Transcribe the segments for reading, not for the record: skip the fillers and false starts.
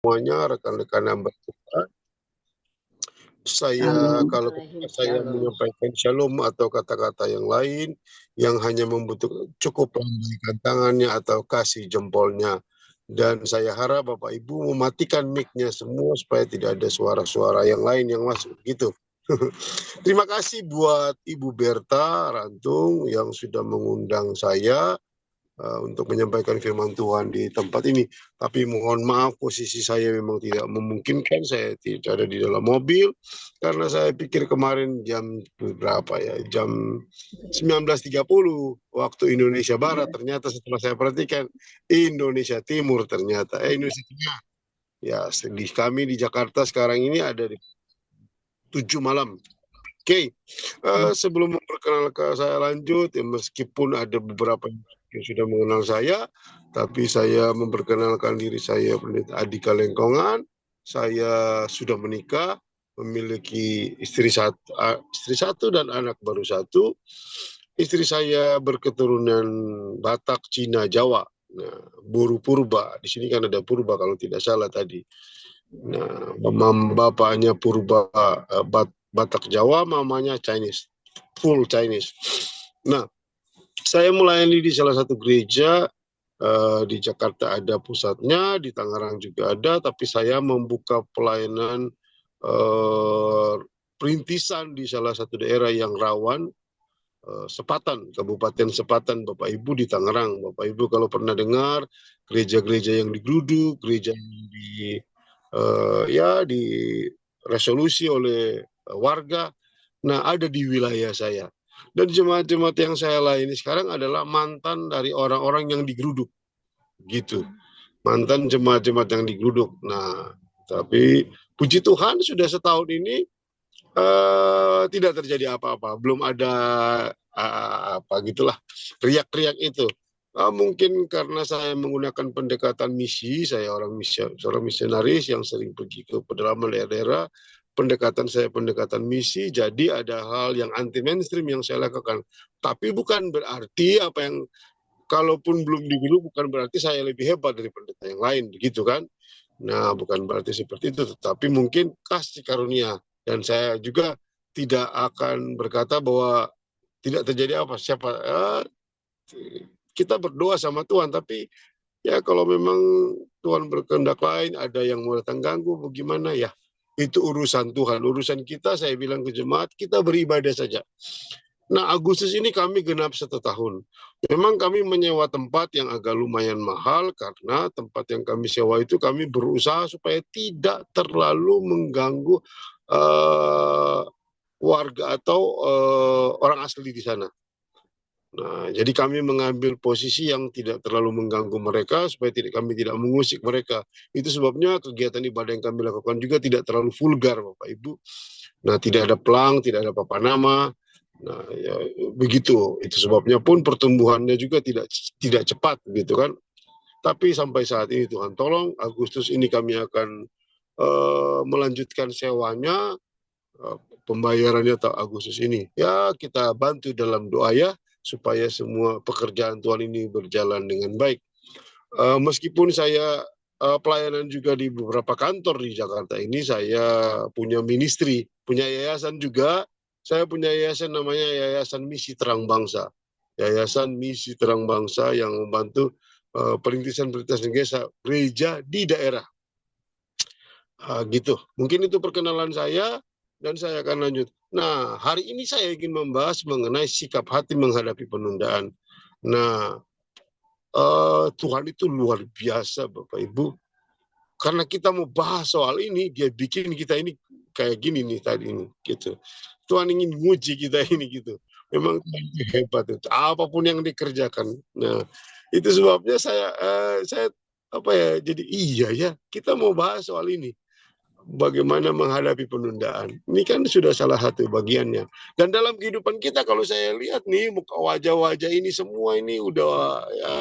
semuanya, rekan-rekan yang bertugas. Saya Shalom kalau alaikum saya shalom. menyampaikan shalom atau kata-kata yang lain yang hanya membutuhkan cukup lambaikan tangannya atau kasih jempolnya. Dan saya harap Bapak Ibu mematikan mic-nya semua supaya tidak ada suara-suara yang lain yang masuk gitu. Terima kasih buat Ibu Berta Rantung yang sudah mengundang saya untuk menyampaikan firman Tuhan di tempat ini. Tapi mohon maaf posisi saya memang tidak memungkinkan, saya tidak ada di dalam mobil karena saya pikir kemarin jam berapa ya, jam 19.30 waktu Indonesia Barat, ternyata setelah saya perhatikan Indonesia Timur ternyata, Indonesia Tengah. Ya, di kami di Jakarta sekarang ini ada di 7 malam. Oke, sebelum memperkenalkan saya lanjut, ya meskipun ada beberapa yang sudah mengenal saya, tapi saya memperkenalkan diri saya Pendeta Adika Lengkongan. Saya sudah menikah, memiliki istri satu dan anak baru satu. Istri saya berketurunan Batak, Cina, Jawa. Nah, Buru Purba. Di sini kan ada Purba kalau tidak salah tadi. Nah, bapaknya Purba Batak Jawa, mamanya Chinese, full Chinese. Nah, saya melayani di salah satu gereja di Jakarta ada pusatnya, di Tangerang juga ada, tapi saya membuka pelayanan perintisan di salah satu daerah yang rawan, Sepatan, Kabupaten Sepatan, Bapak Ibu di Tangerang. Bapak Ibu kalau pernah dengar gereja-gereja yang digeruduk, gereja yang di resolusi oleh warga. Nah, ada di wilayah saya. Dan jemaat-jemaat yang saya layani sekarang adalah mantan dari orang-orang yang digeruduk, gitu. Mantan jemaat-jemaat yang digeruduk. Nah, tapi puji Tuhan sudah setahun ini tidak terjadi apa-apa. Belum ada apa gitulah riak-riak itu. Mungkin karena saya menggunakan pendekatan misi, saya seorang misionaris yang sering pergi ke pedalaman daerah-daerah. Pendekatan saya pendekatan misi, jadi ada hal yang anti mainstream yang saya lakukan. Tapi bukan berarti apa yang kalaupun belum diguru bukan berarti saya lebih hebat dari pendeta yang lain, begitu kan? Nah, bukan berarti seperti itu, tetapi mungkin kasih karunia. Dan saya juga tidak akan berkata bahwa tidak terjadi apa siapa. Kita berdoa sama Tuhan, tapi ya kalau memang Tuhan berkehendak lain, ada yang mau datang ganggu, bagaimana ya? Itu urusan Tuhan, urusan kita. Saya bilang ke jemaat, kita beribadah saja. Nah, Agustus ini kami genap 1 tahun. Memang kami menyewa tempat yang agak lumayan mahal karena tempat yang kami sewa itu kami berusaha supaya tidak terlalu mengganggu uh, warga atau orang asli di sana. Nah, jadi kami mengambil posisi yang tidak terlalu mengganggu mereka supaya kami tidak mengusik mereka. Itu sebabnya kegiatan ibadah yang kami lakukan juga tidak terlalu vulgar, Bapak Ibu. Nah, tidak ada pelang, tidak ada papan nama. Nah, ya, begitu. Itu sebabnya pun pertumbuhannya juga tidak cepat, gitu kan. Tapi sampai saat ini Tuhan tolong, Agustus ini kami akan melanjutkan sewanya, pembayarannya tahun Agustus ini. Ya, kita bantu dalam doa ya, supaya semua pekerjaan Tuhan ini berjalan dengan baik. Meskipun saya pelayanan juga di beberapa kantor di Jakarta ini, saya punya ministry, punya yayasan juga. Saya punya yayasan namanya Yayasan Misi Terang Bangsa. Yayasan Misi Terang Bangsa yang membantu perintisan-perintisan gereja di daerah. Gitu. Mungkin itu perkenalan saya dan saya akan lanjut. Nah, hari ini saya ingin membahas mengenai sikap hati menghadapi penundaan. Nah, Tuhan itu luar biasa, Bapak Ibu. Karena kita mau bahas soal ini, dia bikin kita ini kayak gini nih tadi ini, gitu. Tuhan ingin nguji kita ini gitu. Memang Tuhan itu hebat itu. Apapun yang dikerjakan. Nah, itu sebabnya saya apa ya? Jadi iya ya, kita mau bahas soal ini. Bagaimana menghadapi penundaan. Ini kan sudah salah satu bagiannya. Dan dalam kehidupan kita kalau saya lihat nih muka wajah-wajah ini semua ini udah ya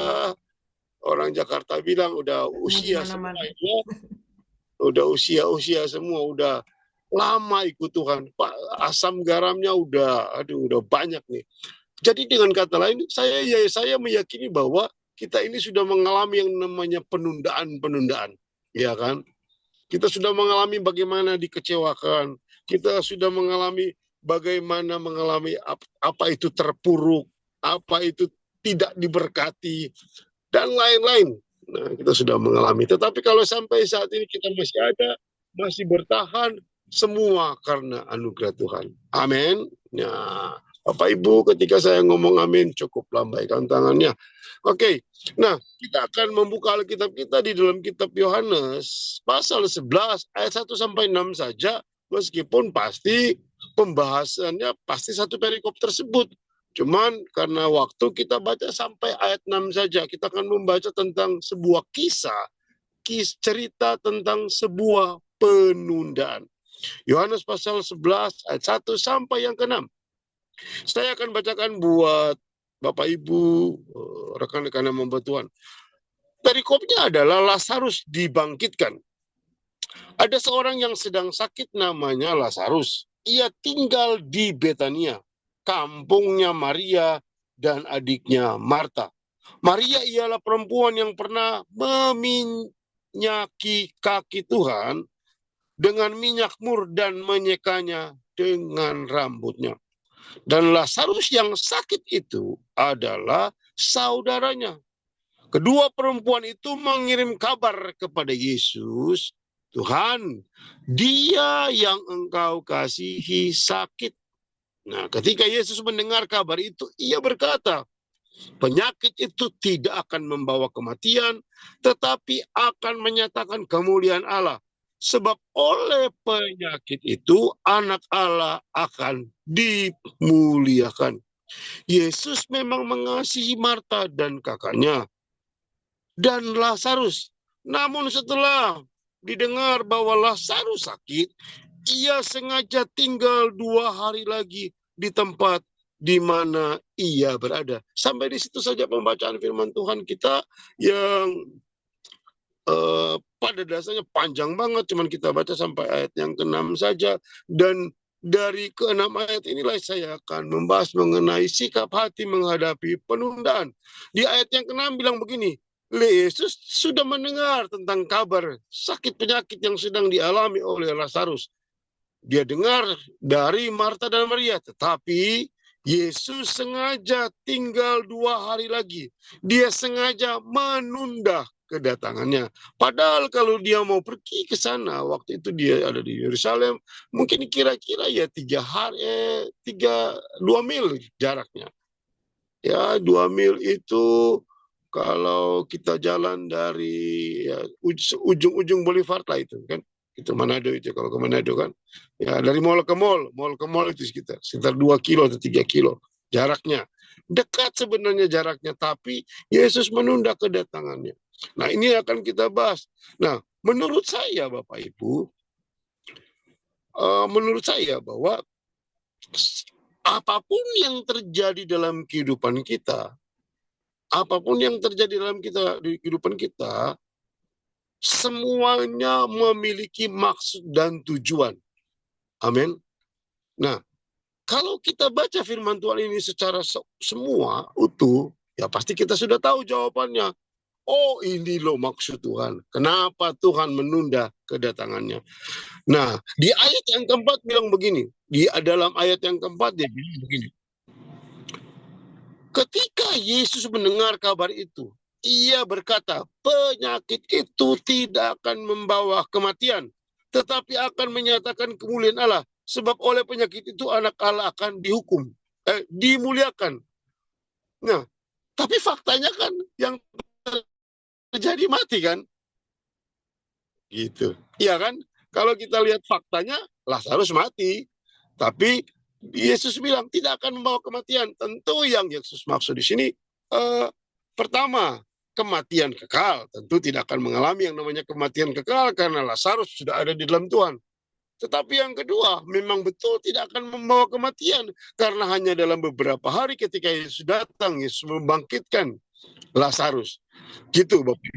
orang Jakarta bilang udah usia semua ya. Udah usia-usia semua, udah lama ikut Tuhan. Pak, asam garamnya udah banyak nih. Jadi dengan kata lain, saya meyakini bahwa kita ini sudah mengalami yang namanya penundaan-penundaan, ya kan? Kita sudah mengalami bagaimana dikecewakan. Kita sudah mengalami bagaimana mengalami apa itu terpuruk, apa itu tidak diberkati, dan lain-lain. Nah, kita sudah mengalami. Tetapi kalau sampai saat ini kita masih ada, masih bertahan, semua karena anugerah Tuhan. Amin. Nah, Bapak Ibu, ketika saya ngomong amin, cukup lambaikan tangannya. Oke, nah kita akan membuka Alkitab kita di dalam kitab Yohanes pasal 11 ayat 1 sampai 6 saja, meskipun pasti pembahasannya pasti satu perikop tersebut. Cuman karena waktu kita baca sampai ayat 6 saja, kita akan membaca tentang sebuah kisah, cerita tentang sebuah penundaan. Yohanes pasal 11 ayat 1 sampai yang ke-6. Saya akan bacakan buat Bapak Ibu, rekan-rekan yang membuat Tuhan. Perikopnya adalah Lazarus dibangkitkan. Ada seorang yang sedang sakit namanya Lazarus. Ia tinggal di Betania, kampungnya Maria dan adiknya Marta. Maria ialah perempuan yang pernah meminyaki kaki Tuhan dengan minyak mur dan menyekanya dengan rambutnya. Dan Lazarus yang sakit itu adalah saudaranya. Kedua perempuan itu mengirim kabar kepada Yesus, Tuhan, dia yang engkau kasihi sakit. Nah, ketika Yesus mendengar kabar itu, ia berkata, penyakit itu tidak akan membawa kematian, tetapi akan menyatakan kemuliaan Allah. Sebab oleh penyakit itu anak Allah akan dimuliakan. Yesus memang mengasihi Marta dan kakaknya dan Lazarus. Namun setelah didengar bahwa Lazarus sakit, ia sengaja tinggal 2 hari lagi di tempat di mana ia berada. Sampai di situ saja pembacaan firman Tuhan kita yang pada dasarnya panjang banget, cuman kita baca sampai ayat yang ke-6 saja. Dan dari ke-6 ayat inilah saya akan membahas mengenai sikap hati menghadapi penundaan. Di ayat yang ke-6 bilang begini, Yesus sudah mendengar tentang kabar sakit penyakit yang sedang dialami oleh Lazarus. Dia dengar dari Marta dan Maria, tetapi Yesus sengaja tinggal 2 hari lagi. Dia sengaja menunda kedatangannya. Padahal kalau dia mau pergi ke sana, waktu itu dia ada di Yerusalem, mungkin kira-kira ya 2 mil jaraknya. Ya, 2 mil itu kalau kita jalan dari ya, ujung-ujung Boulevard lah itu kan. Itu Manado itu, kalau ke Manado kan. Ya, dari mall ke mall itu sekitar 2 kilo atau 3 kilo jaraknya. Dekat sebenarnya jaraknya, tapi Yesus menunda kedatangannya. Nah, ini akan kita bahas. Nah, menurut saya Bapak Ibu, menurut saya bahwa apapun yang terjadi dalam kehidupan kita, apapun yang terjadi dalam di kehidupan kita, semuanya memiliki maksud dan tujuan. Amin. Nah, kalau kita baca firman Tuhan ini secara semua utuh, ya pasti kita sudah tahu jawabannya. Oh, ini loh maksud Tuhan. Kenapa Tuhan menunda kedatangannya? Nah, di ayat yang keempat bilang begini. Di dalam ayat yang keempat dia bilang begini. Ketika Yesus mendengar kabar itu, ia berkata, penyakit itu tidak akan membawa kematian, tetapi akan menyatakan kemuliaan Allah. Sebab oleh penyakit itu anak Allah akan dimuliakan. Nah, tapi faktanya kan yang terjadi mati kan? Gitu. Iya kan? Kalau kita lihat faktanya, Lazarus mati. Tapi Yesus bilang tidak akan membawa kematian. Tentu yang Yesus maksud di sini, pertama, kematian kekal. Tentu tidak akan mengalami yang namanya kematian kekal karena Lazarus sudah ada di dalam Tuhan. Tetapi yang kedua, memang betul tidak akan membawa kematian. Karena hanya dalam beberapa hari ketika Yesus datang, Yesus membangkitkan Lazarus. Gitu, Bapak.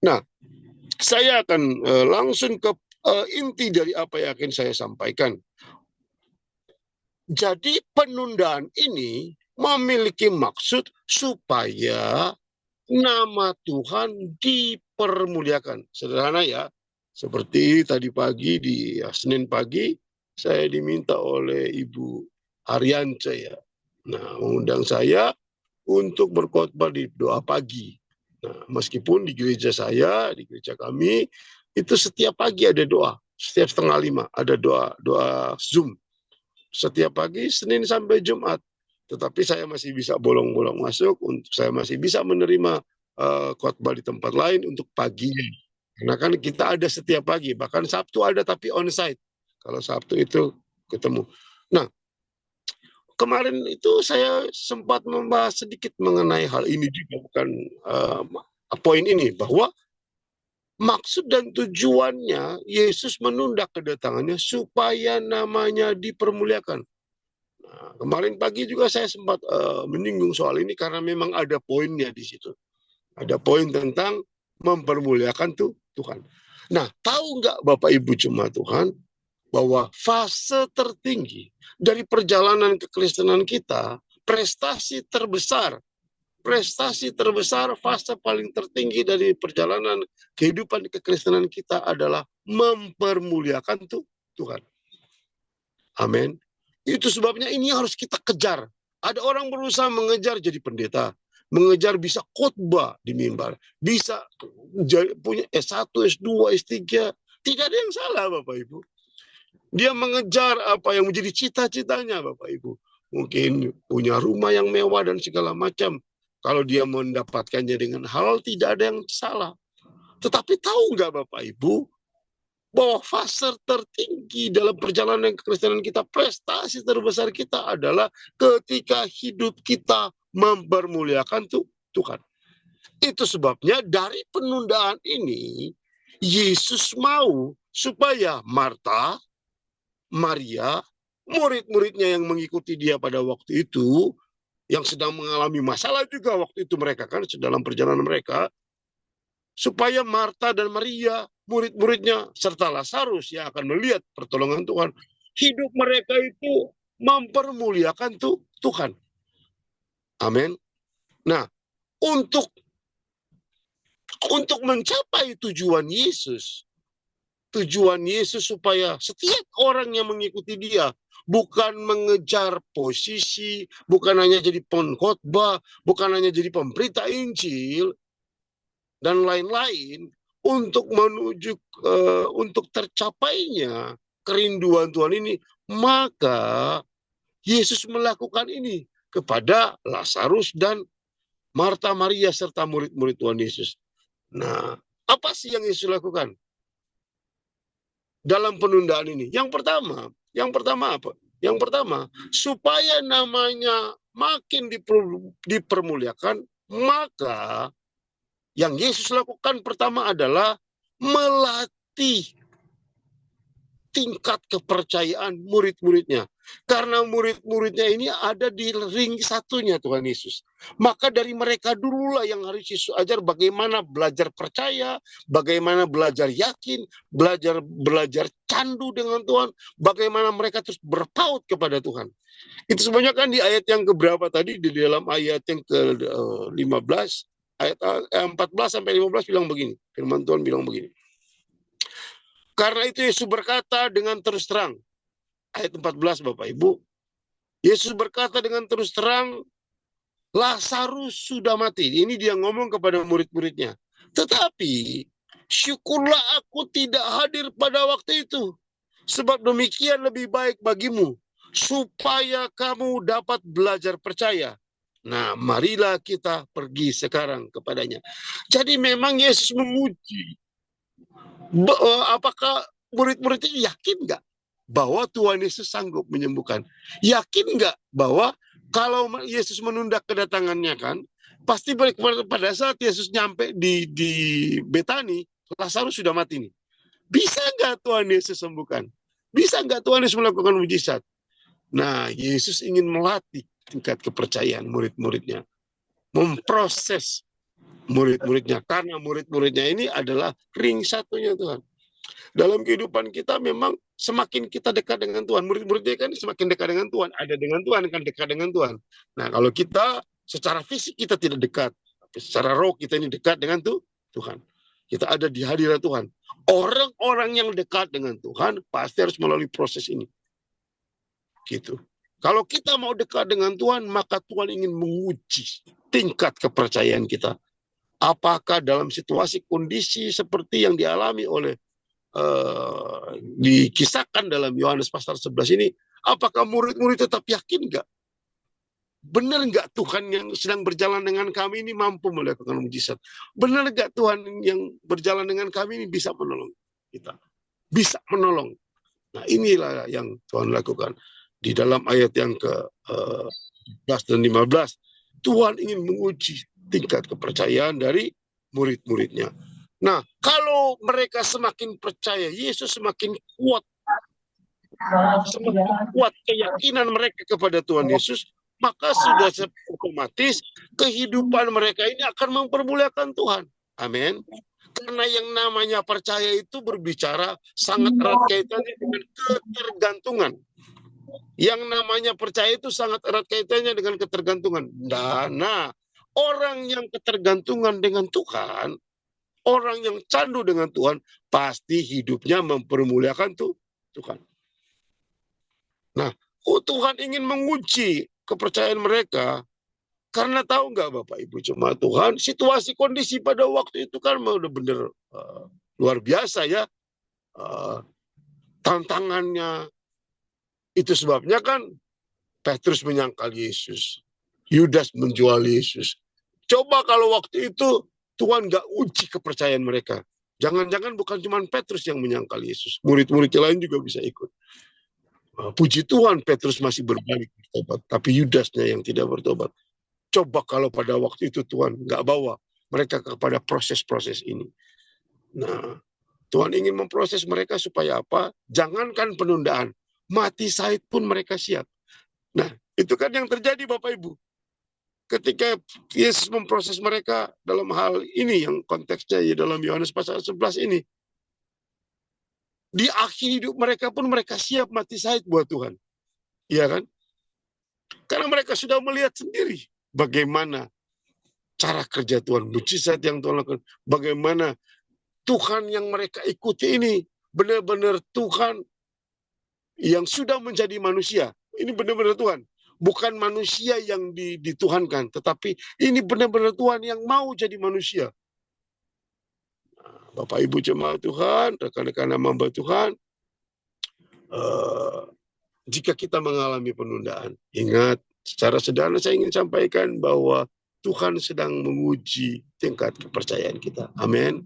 Nah, saya akan langsung ke inti dari apa yang akan saya sampaikan. Jadi penundaan ini memiliki maksud supaya nama Tuhan dipermuliakan. Sederhana ya, Seperti tadi pagi Senin pagi saya diminta oleh Ibu Ariance ya. Nah, mengundang saya untuk berkhotbah di doa pagi. Nah, meskipun di gereja saya, di gereja kami, itu setiap pagi ada doa. Setiap setengah 5 ada doa Zoom. Setiap pagi, Senin sampai Jumat. Tetapi saya masih bisa bolong-bolong masuk, saya masih bisa menerima khotbah di tempat lain untuk paginya. Karena kan kita ada setiap pagi, bahkan Sabtu ada tapi onsite. Kalau Sabtu itu ketemu. Nah, kemarin itu saya sempat membahas sedikit mengenai hal ini juga, bukan poin ini, bahwa maksud dan tujuannya Yesus menunda kedatangannya supaya namanya dipermuliakan. Nah, kemarin pagi juga saya sempat menyinggung soal ini karena memang ada poinnya di situ. Ada poin tentang mempermuliakan Tuhan. Nah, tahu nggak Bapak Ibu jemaat Tuhan, bahwa fase tertinggi dari perjalanan kekristenan kita, prestasi terbesar, fase paling tertinggi dari perjalanan kehidupan kekristenan kita adalah mempermuliakan Tuhan. Amin. Itu sebabnya ini harus kita kejar. Ada orang berusaha mengejar jadi pendeta, mengejar bisa khotbah di mimbar, bisa punya S1, S2, S3. Tidak ada yang salah Bapak Ibu. Dia mengejar apa yang menjadi cita-citanya Bapak Ibu. Mungkin punya rumah yang mewah dan segala macam. Kalau dia mendapatkannya dengan halal, tidak ada yang salah. Tetapi tahu nggak Bapak Ibu, bahwa fase tertinggi dalam perjalanan kekristenan kita, prestasi terbesar kita adalah ketika hidup kita mempermuliakan Tuhan. Itu sebabnya dari penundaan ini, Yesus mau supaya Marta, Maria, murid-muridnya yang mengikuti dia pada waktu itu, yang sedang mengalami masalah juga waktu itu mereka kan dalam perjalanan mereka, supaya Marta dan Maria, murid-muridnya, serta Lazarus yang akan melihat pertolongan Tuhan, hidup mereka itu mempermuliakan Tuhan. Amin. Nah, untuk mencapai tujuan Yesus supaya setiap orang yang mengikuti dia bukan mengejar posisi, bukan hanya jadi pengkhotbah, bukan hanya jadi pemberita Injil dan lain-lain, untuk menuju untuk tercapainya kerinduan Tuhan ini, maka Yesus melakukan ini kepada Lazarus dan Marta, Maria serta murid-murid Tuhan Yesus. Nah, apa sih yang Yesus lakukan dalam penundaan ini? Yang pertama apa? Yang pertama, supaya namanya makin dipermuliakan, maka yang Yesus lakukan pertama adalah melatih tingkat kepercayaan murid-muridnya. Karena murid-muridnya ini ada di ring satunya Tuhan Yesus. Maka dari mereka dululah yang harus Yesus ajar bagaimana belajar percaya, bagaimana belajar yakin, belajar candu dengan Tuhan, bagaimana mereka terus berpaut kepada Tuhan. Itu semuanya kan di ayat yang keberapa tadi, di dalam ayat yang ke-15, ayat 14 sampai 15 bilang begini. Firman Tuhan bilang begini. Karena itu Yesus berkata dengan terus terang, ayat 14 Bapak Ibu, Yesus berkata dengan terus terang, Lazarus sudah mati. Ini dia ngomong kepada murid-muridnya. Tetapi syukurlah aku tidak hadir pada waktu itu, sebab demikian lebih baik bagimu, supaya kamu dapat belajar percaya. Nah, marilah kita pergi sekarang kepadanya. Jadi memang Yesus menguji, apakah murid-murid ini yakin nggak bahwa Tuhan Yesus sanggup menyembuhkan? Yakin nggak bahwa kalau Yesus menunda kedatangannya kan, pasti pada saat Yesus nyampe di Betani, Lazarus sudah mati nih. Bisa nggak Tuhan Yesus sembuhkan? Bisa nggak Tuhan Yesus melakukan mujizat? Nah, Yesus ingin melatih tingkat kepercayaan murid-muridnya, memproses murid-muridnya, karena murid-muridnya ini adalah ring satunya Tuhan. Dalam kehidupan kita memang semakin kita dekat dengan Tuhan, murid-muridnya kan semakin dekat dengan Tuhan, ada dengan Tuhan kan dekat dengan Tuhan. Nah, kalau kita secara fisik kita tidak dekat, tapi secara roh kita ini dekat dengan Tuhan. Kita ada di hadirat Tuhan. Orang-orang yang dekat dengan Tuhan pasti harus melalui proses ini. Gitu. Kalau kita mau dekat dengan Tuhan, maka Tuhan ingin menguji tingkat kepercayaan kita. Apakah dalam situasi kondisi seperti yang dialami oleh dikisahkan dalam Yohanes pasal 11 ini, apakah murid-murid tetap yakin nggak? Benar nggak Tuhan yang sedang berjalan dengan kami ini mampu melakukan mujizat? Benar nggak Tuhan yang berjalan dengan kami ini bisa menolong kita? Bisa menolong. Nah, inilah yang Tuhan lakukan. Di dalam ayat yang ke-14 dan 15, Tuhan ingin menguji tingkat kepercayaan dari murid-muridnya. Nah, kalau mereka semakin percaya, Yesus semakin kuat keyakinan mereka kepada Tuhan Yesus, maka sudah otomatis kehidupan mereka ini akan mempermuliakan Tuhan. Amin. Karena yang namanya percaya itu berbicara sangat erat kaitannya dengan ketergantungan. Yang namanya percaya itu sangat erat kaitannya dengan ketergantungan. Nah, orang yang ketergantungan dengan Tuhan, orang yang candu dengan Tuhan, pasti hidupnya mempermuliakan Tuhan. Nah, Tuhan ingin menguji kepercayaan mereka, karena tahu nggak Bapak Ibu jemaat Tuhan, situasi kondisi pada waktu itu kan udah bener luar biasa ya, tantangannya. Itu sebabnya kan Petrus menyangkal Yesus, Yudas menjual Yesus. Coba kalau waktu itu Tuhan nggak uji kepercayaan mereka, jangan-jangan bukan cuma Petrus yang menyangkal Yesus, murid-murid lain juga bisa ikut. Puji Tuhan Petrus masih berbalik bertobat, tapi Yudasnya yang tidak bertobat. Coba kalau pada waktu itu Tuhan nggak bawa mereka kepada proses-proses ini. Nah, Tuhan ingin memproses mereka supaya apa? Jangankan penundaan, mati syahid pun mereka siap. Nah, itu kan yang terjadi Bapak Ibu. Ketika Yesus memproses mereka dalam hal ini, yang konteksnya ya dalam Yohanes pasal 11 ini. Di akhir hidup mereka pun mereka siap mati syahid buat Tuhan. Iya kan? Karena mereka sudah melihat sendiri bagaimana cara kerja Tuhan, mujizat yang Tuhan lakukan, bagaimana Tuhan yang mereka ikuti ini benar-benar Tuhan yang sudah menjadi manusia. Ini benar-benar Tuhan. Bukan manusia yang dituhankan, tetapi ini benar-benar Tuhan yang mau jadi manusia. Bapak Ibu jemaat Tuhan, rekan-rekan hamba Tuhan, jika kita mengalami penundaan, ingat, secara sederhana saya ingin sampaikan bahwa Tuhan sedang menguji tingkat kepercayaan kita. Amin.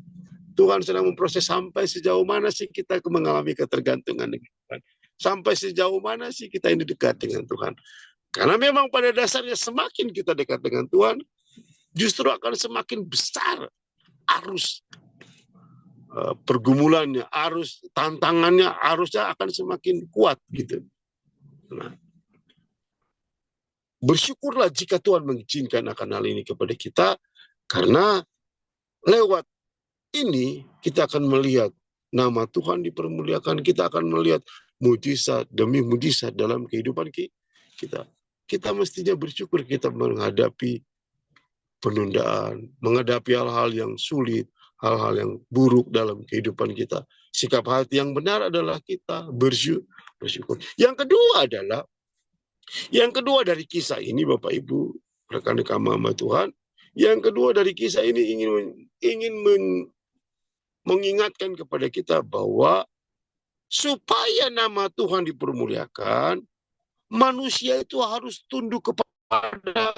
Tuhan sedang memproses sampai sejauh mana sih kita mengalami ketergantungan dengan Tuhan. Sampai sejauh mana sih kita ini dekat dengan Tuhan. Karena memang pada dasarnya semakin kita dekat dengan Tuhan, justru akan semakin besar arus pergumulannya, arus tantangannya, arusnya akan semakin kuat gitu. Nah, bersyukurlah jika Tuhan mengizinkan akan hal ini kepada kita, karena lewat ini kita akan melihat nama Tuhan dipermuliakan, kita akan melihat mujizat demi mujizat dalam kehidupan kita. Kita mestinya bersyukur kita menghadapi penundaan, menghadapi hal-hal yang sulit, hal-hal yang buruk dalam kehidupan kita. Sikap hati yang benar adalah kita bersyukur. Yang kedua dari kisah ini Bapak Ibu, rekan-rekan hamba Tuhan, yang kedua dari kisah ini ingin mengingatkan kepada kita bahwa supaya nama Tuhan dipermuliakan, manusia itu harus tunduk kepada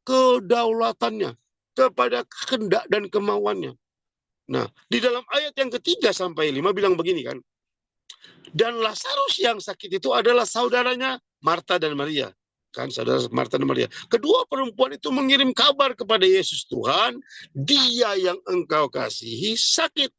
kedaulatannya, kepada kehendak dan kemauannya. Nah, di dalam ayat yang ketiga sampai 5 bilang begini kan. Dan Lazarus yang sakit itu adalah saudaranya Marta dan Maria. Kan, saudara Marta dan Maria. Kedua perempuan itu mengirim kabar kepada Yesus, Tuhan, dia yang engkau kasihi sakit.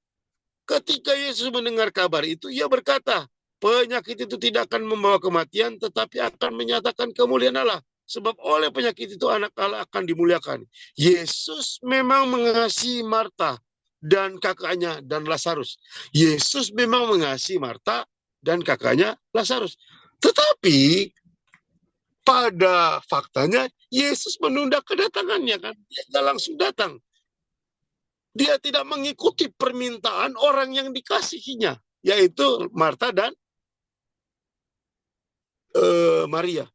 Ketika Yesus mendengar kabar itu, ia berkata, penyakit itu tidak akan membawa kematian, tetapi akan menyatakan kemuliaan Allah. Sebab oleh penyakit itu anak Allah akan dimuliakan. Yesus memang mengasihi Marta dan kakaknya dan Lazarus. Yesus memang mengasihi Marta dan kakaknya Lazarus. Tetapi pada faktanya Yesus menunda kedatangannya kan. Dia langsung datang. Dia tidak mengikuti permintaan orang yang dikasihinya, yaitu Marta dan Maria.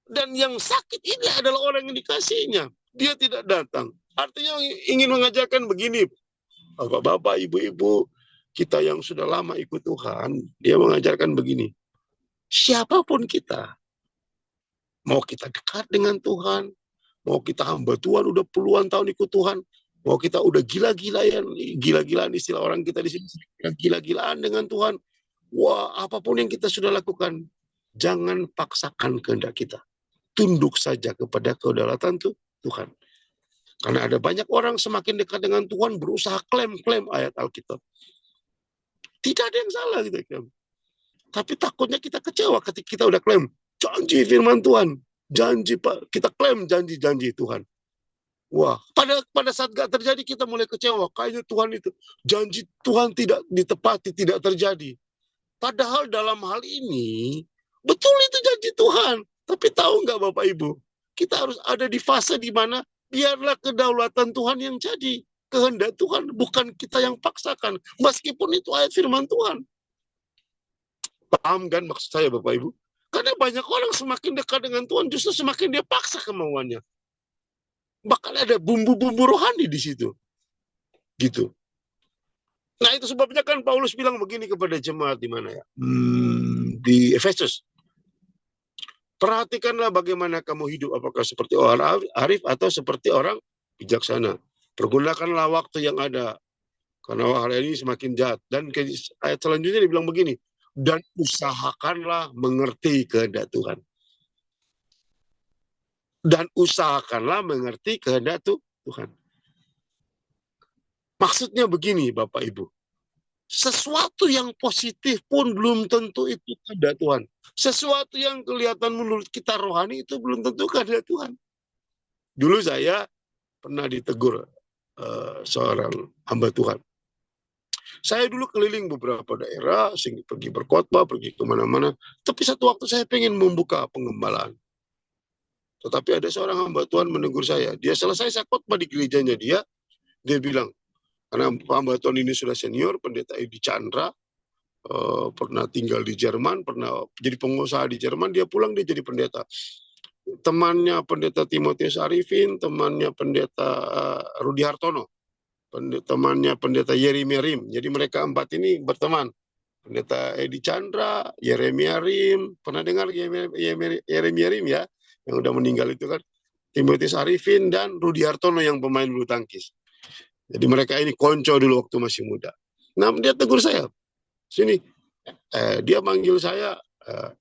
Dan yang sakit ini adalah orang yang dikasihinya. Dia tidak datang. Artinya ingin mengajarkan begini, Bapak-bapak, ibu-ibu, kita yang sudah lama ikut Tuhan, dia mengajarkan begini, siapapun kita, mau kita dekat dengan Tuhan, mau kita hamba Tuhan udah puluhan tahun ikut Tuhan, mau kita udah gila-gilaan istilah orang kita di sini, gila-gilaan dengan Tuhan, wah apapun yang kita sudah lakukan, jangan paksakan kehendak kita, tunduk saja kepada kedaulatan Tuhan. Karena ada banyak orang semakin dekat dengan Tuhan berusaha klaim ayat Alkitab. Tidak ada yang salah gitu. Tapi takutnya kita kecewa ketika kita udah klaim janji firman Tuhan, janji Pak, kita klaim janji-janji Tuhan. Wah, pada saat gak terjadi kita mulai kecewa. Kayaknya Tuhan itu janji Tuhan tidak ditepati, tidak terjadi. Padahal dalam hal ini betul itu janji Tuhan. Tapi tahu nggak Bapak Ibu, kita harus ada di fase di mana biarlah kedaulatan Tuhan yang jadi. Kehendak Tuhan, bukan kita yang paksakan. Meskipun itu ayat firman Tuhan. Paham kan maksud saya Bapak Ibu? Karena banyak orang semakin dekat dengan Tuhan justru semakin dia paksa kemauannya. Bahkan ada bumbu-bumbu rohani di situ. Gitu. Nah itu sebabnya kan Paulus bilang begini kepada jemaat di mana ya? Di Efesus. Perhatikanlah bagaimana kamu hidup, apakah seperti orang arif atau seperti orang bijaksana. Pergunakanlah waktu yang ada, karena hari ini semakin jahat. Dan ayat selanjutnya dibilang begini, dan usahakanlah mengerti kehendak Tuhan. Dan usahakanlah mengerti kehendak Tuhan. Maksudnya begini Bapak Ibu, sesuatu yang positif pun belum tentu itu kehendak Tuhan. Sesuatu yang kelihatan menurut kita rohani itu belum tentu kehendak Tuhan. Dulu saya pernah ditegur seorang hamba Tuhan. Saya dulu keliling beberapa daerah, pergi berkhotbah, pergi kemana-mana. Tapi satu waktu saya pengen membuka pengembalaan. Tetapi ada seorang hamba Tuhan menegur saya. Dia selesai saya khotbah di gerejanya dia bilang, karena hamba Tuhan ini sudah senior, pendeta Edi Chandra, pernah tinggal di Jerman, pernah jadi pengusaha di Jerman, dia pulang dia jadi pendeta. Temannya pendeta Timotius Arifin, temannya pendeta Rudi Hartono, temannya pendeta Yeremia Rim. Jadi mereka empat ini berteman. Pendeta Edi Chandra, Yeremia Rim, pernah dengar Yeremia Rim ya, yang udah meninggal itu kan, Timotius Arifin dan Rudi Hartono yang pemain bulu tangkis. Jadi mereka ini konco dulu waktu masih muda. Nah dia tegur saya, sini, dia manggil saya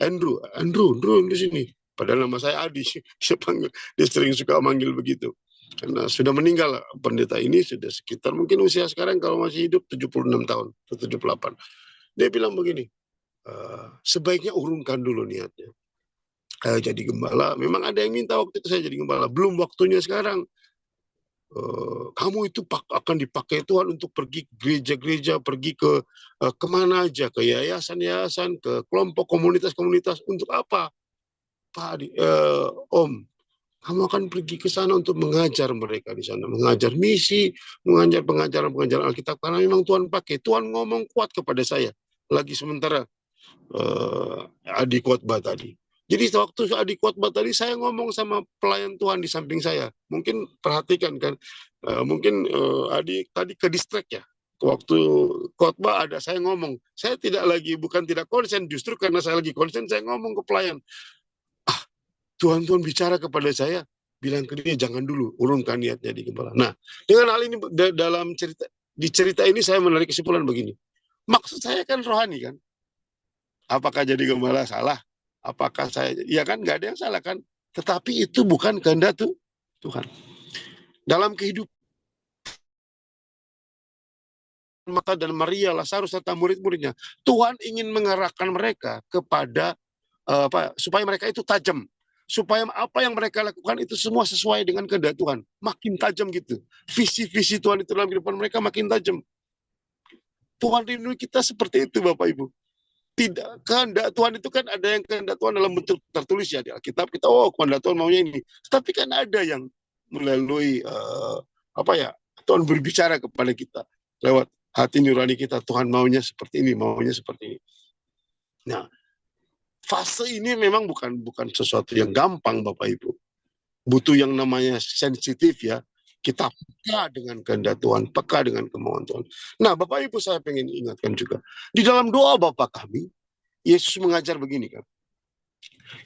Andrew di sini. Padahal nama saya Adi, dia sering suka manggil begitu. Karena sudah meninggal pendeta ini, sudah sekitar mungkin usia sekarang kalau masih hidup 76 tahun, 78. Dia bilang begini, sebaiknya urungkan dulu niatnya. Jadi gembala, memang ada yang minta waktu itu saya jadi gembala, belum waktunya sekarang. Kamu itu akan dipakai Tuhan untuk pergi ke gereja-gereja, pergi ke kemana aja, ke yayasan-yayasan, ke kelompok komunitas-komunitas, untuk apa? Pak, Om, kamu akan pergi ke sana untuk mengajar mereka di sana, mengajar misi, mengajar pengajaran-pengajaran Alkitab, karena memang Tuhan pakai. Tuhan ngomong kuat kepada saya, lagi sementara Adi khotbah tadi. Jadi waktu Adi khotbah tadi, saya ngomong sama pelayan Tuhan di samping saya. Mungkin perhatikan kan, mungkin Adi tadi ke distrik ya. Waktu khotbah ada saya ngomong, saya bukan tidak konsen, justru karena saya lagi konsen, saya ngomong ke pelayan. Tuhan bicara kepada saya, bilang ke dia jangan dulu, urungkan niatnya di gembala. Nah, dengan hal ini dalam cerita ini saya menarik kesimpulan begini. Maksud saya kan rohani kan. Apakah jadi gembala salah? Apakah saya, ya kan nggak ada yang salah kan. Tetapi itu bukan kehendak Tuhan. Dalam kehidupan Marta dan Maria, Lazarus serta murid-muridnya, Tuhan ingin mengarahkan mereka kepada supaya mereka itu tajam. Supaya apa yang mereka lakukan itu semua sesuai dengan kehendak Tuhan. Makin tajam gitu. Visi-visi Tuhan itu dalam kehidupan mereka makin tajam. Tuhan rindu kita seperti itu Bapak Ibu. Tidak, kehendak Tuhan itu kan ada yang kehendak Tuhan dalam bentuk tertulis ya di Alkitab, kita kehendak Tuhan maunya ini. Tapi kan ada yang melalui Tuhan berbicara kepada kita lewat hati nurani kita. Tuhan maunya seperti ini, maunya seperti ini. Nah, fase ini memang bukan sesuatu yang gampang, Bapak Ibu. Butuh yang namanya sensitif ya. Kita peka dengan kehendak Tuhan, peka dengan kemauan Tuhan. Nah, Bapak Ibu, saya pengen ingatkan juga. Di dalam doa Bapa kami, Yesus mengajar begini kan.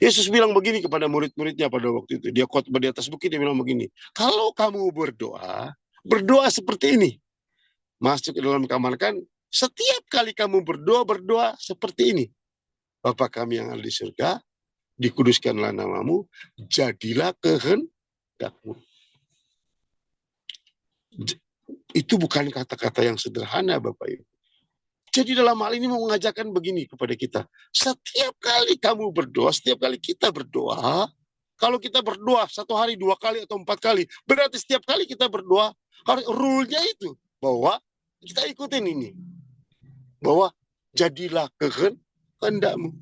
Yesus bilang begini kepada murid-muridnya pada waktu itu. Dia khotbah di atas bukit, dia bilang begini. Kalau kamu berdoa, berdoa seperti ini. Masuk ke dalam kamar kan, setiap kali kamu berdoa seperti ini. Bapa kami yang ada di surga, dikuduskanlah namamu, jadilah kehendakmu. Itu bukan kata-kata yang sederhana, Bapak Ibu. Jadi dalam hal ini mau mengajarkan begini kepada kita. Setiap kali kamu berdoa, setiap kali kita berdoa, kalau kita berdoa 1 hari 2 kali atau 4 kali, berarti setiap kali kita berdoa, rule-nya itu, bahwa kita ikutin ini. Bahwa jadilah kehendakmu.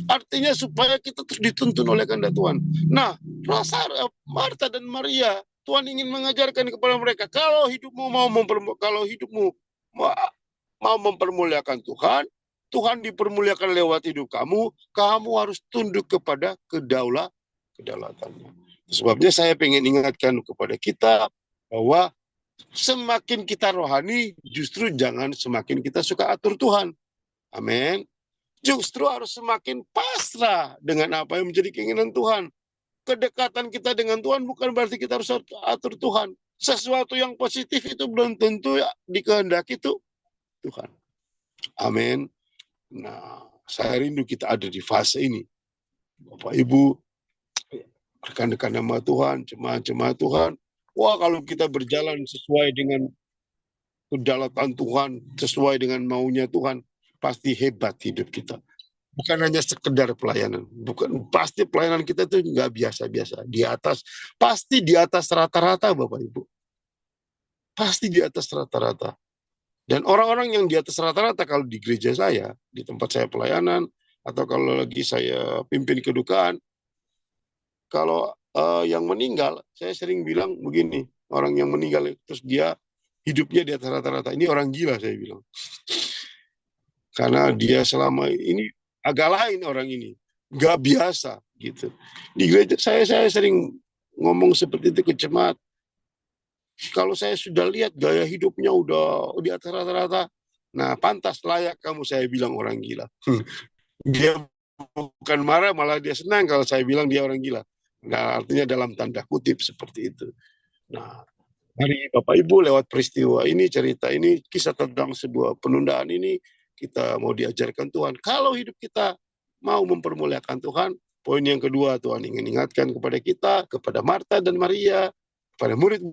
Artinya supaya kita terus dituntun oleh kehendak Tuhan. Nah, Marta dan Maria, Tuhan ingin mengajarkan kepada mereka, kalau hidupmu mau mempermuliakan Tuhan, Tuhan dipermuliakan lewat hidup kamu, kamu harus tunduk kepada kedaulatannya. Sebabnya saya pengen ingatkan kepada kita bahwa semakin kita rohani, justru jangan semakin kita suka atur Tuhan. Amin. Justru harus semakin pasrah dengan apa yang menjadi keinginan Tuhan. Kedekatan kita dengan Tuhan bukan berarti kita harus atur Tuhan. Sesuatu yang positif itu belum tentu ya dikehendaki itu Tuhan. Amin. Nah, saya rindu kita ada di fase ini. Bapak Ibu, rekan-rekan nama Tuhan, jemaat-jemaat Tuhan. Wah, kalau kita berjalan sesuai dengan kedaulatan Tuhan, sesuai dengan maunya Tuhan, pasti hebat hidup kita. Bukan hanya sekedar pelayanan, pasti pelayanan kita itu nggak biasa-biasa, pasti di atas rata-rata, Bapak Ibu, pasti di atas rata-rata. Dan orang-orang yang di atas rata-rata, kalau di gereja saya, di tempat saya pelayanan, atau kalau lagi saya pimpin kedukaan, kalau yang meninggal, saya sering bilang begini, orang yang meninggal terus dia hidupnya di atas rata-rata, ini orang gila saya bilang. Karena dia selama ini agak lain orang ini, nggak biasa gitu. Di gereja saya sering ngomong seperti itu ke jemaat. Kalau saya sudah lihat gaya hidupnya udah di atas rata-rata, nah pantas layak kamu saya bilang orang gila. Dia bukan marah, malah dia senang kalau saya bilang dia orang gila. Nah, artinya dalam tanda kutip seperti itu. Nah, hari Bapak Ibu lewat peristiwa ini, cerita ini, kisah tentang sebuah penundaan ini, kita mau diajarkan Tuhan. Kalau hidup kita mau mempermuliakan Tuhan, poin yang kedua Tuhan ingin ingatkan kepada kita, kepada Marta dan Maria, kepada murid